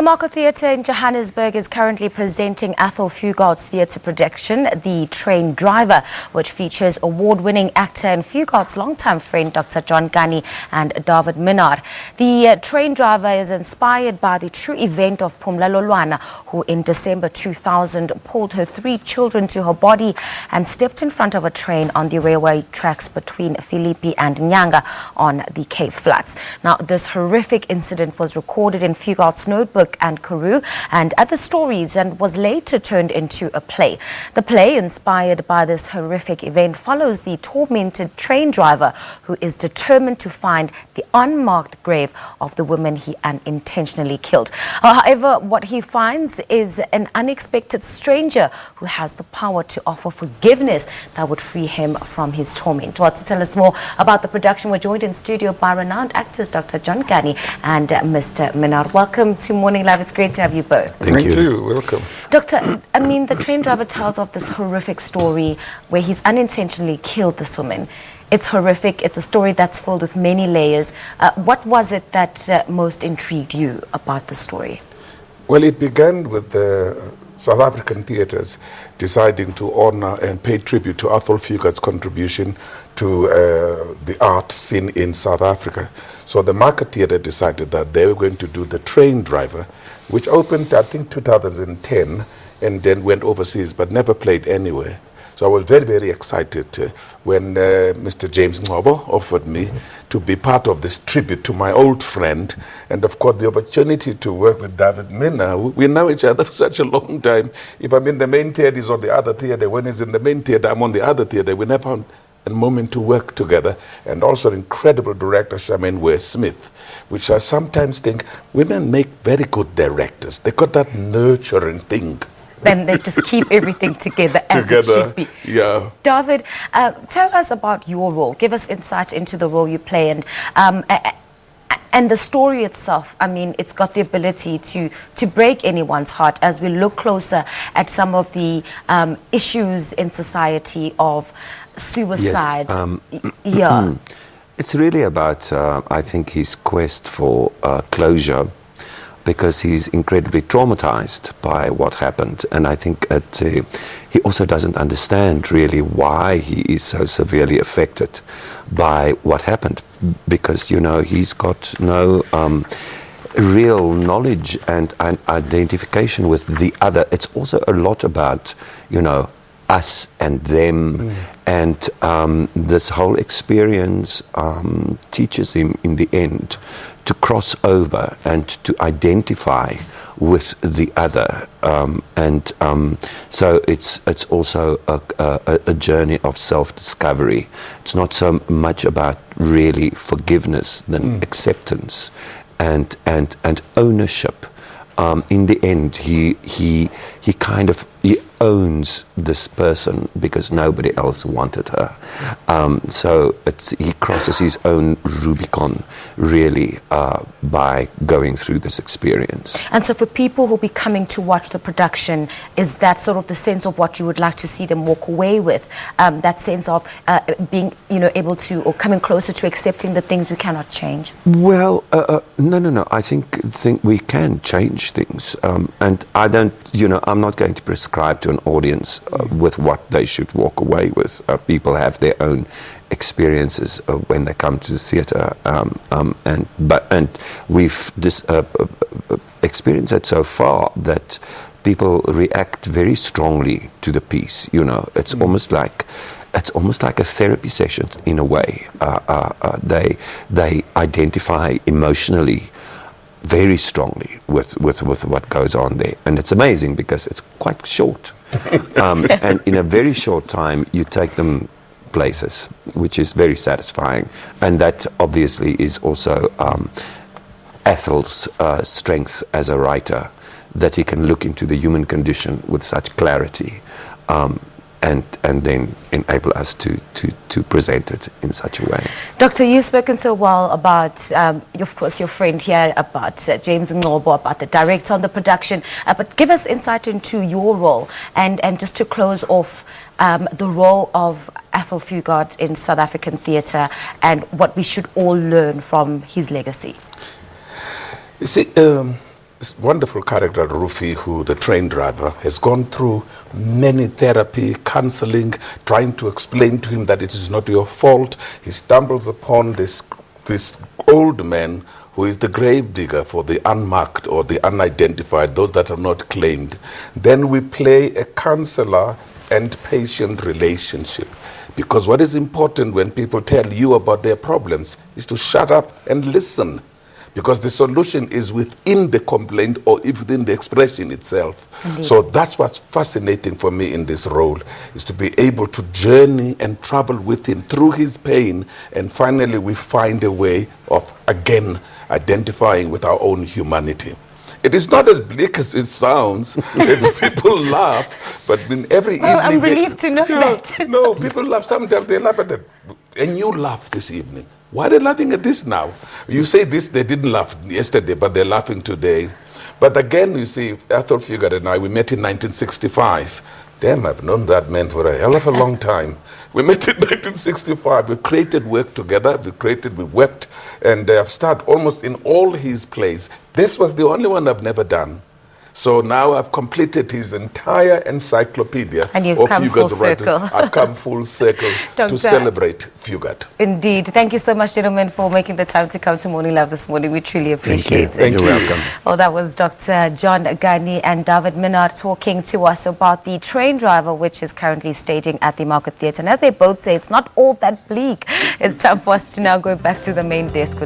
The Marco Theatre in Johannesburg is currently presenting Athol Fugard's theatre production, The Train Driver, which features award-winning actor and Fugard's longtime friend, Dr. Kani and Dawid Minnar. The Train Driver is inspired by the true event of Pumla Lolwana, who in December 2000 pulled her 3 children to her body and stepped in front of a train on the railway tracks between Phillipi and Nyanga on the Cape Flats. Now, this horrific incident was recorded in Fugard's notebook and Karoo and other stories, and was later turned into a play. The play, inspired by this horrific event, follows the tormented train driver who is determined to find the unmarked grave of the woman he unintentionally killed. However, what he finds is an unexpected stranger who has the power to offer forgiveness that would free him from his torment. Well, to tell us more about the production, we're joined in studio by renowned actors Dr. Kani and Mr. Minnar. Welcome to Morning Live. It's great to have you both. Thank you. Welcome. Doctor, I mean, the train driver tells of this horrific story where he's unintentionally killed this woman. It's horrific. It's a story that's filled with many layers. What was it that most intrigued you about the story? Well, it began with the South African theatres deciding to honor and pay tribute to Athol Fugard's contribution to the art scene in South Africa. So the Market Theatre decided that they were going to do The Train Driver, which opened, I think, 2010, and then went overseas, but never played anywhere. So I was very, very excited when Mr. James Ngobo offered me to be part of this tribute to my old friend, and of course the opportunity to work with Dawid Minnar. We know each other for such a long time. If I'm in the main theatre, he's on the other theatre. When he's in the main theatre, I'm on the other theatre. We never found a moment to work together. And also incredible director, Charmaine Ware-Smith, which I sometimes think women make very good directors. They got that nurturing thing. Then they just keep everything together as it should be. Yeah. Dawid, tell us about your role. Give us insight into the role you play, and the story itself. I mean, it's got the ability to break anyone's heart as we look closer at some of the issues in society of suicide. Yes, it's really about, I think, his quest for closure, because he's incredibly traumatized by what happened. And I think that he also doesn't understand really why he is so severely affected by what happened, because, you know, he's got no real knowledge and identification with the other. It's also a lot about, you know, us and them, and this whole experience teaches him in the end to cross over and to identify with the other, so it's also a journey of self-discovery. It's not so much about really forgiveness than acceptance and ownership. In the end, he owns this person because nobody else wanted her. So he crosses his own Rubicon, really, by going through this experience. And so for people who will be coming to watch the production, is that sort of the sense of what you would like to see them walk away with? That sense of being, you know, able to, or coming closer to accepting the things we cannot change? Well, no. I think we can change things. And I don't, you know, I'm not going to prescribe to an audience with what they should walk away with. People have their own experiences when they come to the theatre, and we've experienced it so far that people react very strongly to the piece. You know, it's almost like a therapy session in a way. They identify emotionally very strongly with what goes on there, and it's amazing because it's quite short, and in a very short time you take them places, which is very satisfying, and that obviously is also Athol's strength as a writer, that he can look into the human condition with such clarity, and then enable us to present it in such a way. Doctor, you've spoken so well about, of course, your friend here, about James Ngobo, about the director on the production, but give us insight into your role, and just to close off, the role of Athol Fugard in South African theatre and what we should all learn from his legacy. You see, this wonderful character, Rufi, who the train driver, has gone through many therapy, counseling, trying to explain to him that it is not your fault. He stumbles upon this old man who is the grave digger for the unmarked or the unidentified, those that are not claimed. Then we play a counselor and patient relationship. Because what is important when people tell you about their problems is to shut up and listen. Because the solution is within the complaint or within the expression itself. Indeed. So that's what's fascinating for me in this role, is to be able to journey and travel with him through his pain, and finally we find a way of, again, identifying with our own humanity. It is not as bleak as it sounds. It's people laugh, but in every evening... I'm relieved to know that. No, people laugh. Sometimes they laugh at that. And you laugh this evening. Why are they laughing at this now? You say this, they didn't laugh yesterday, but they're laughing today. But again, you see, Athol Fugard and I, we met in 1965. Damn, I've known that man for a hell of a long time. We met in 1965. We created work together. We worked, and I've starred almost in all his plays. This was the only one I've never done. So now I've completed his entire encyclopedia. And you've come full circle. I've come full circle to celebrate Fugard. Indeed. Thank you so much, gentlemen, for making the time to come to Morning Love this morning. We truly appreciate it. Thank you. You're welcome. Well, that was Dr. John Kani and Dawid Minnar talking to us about the train driver, which is currently staging at the Market Theatre. And as they both say, it's not all that bleak. It's time for us to now go back to the main desk.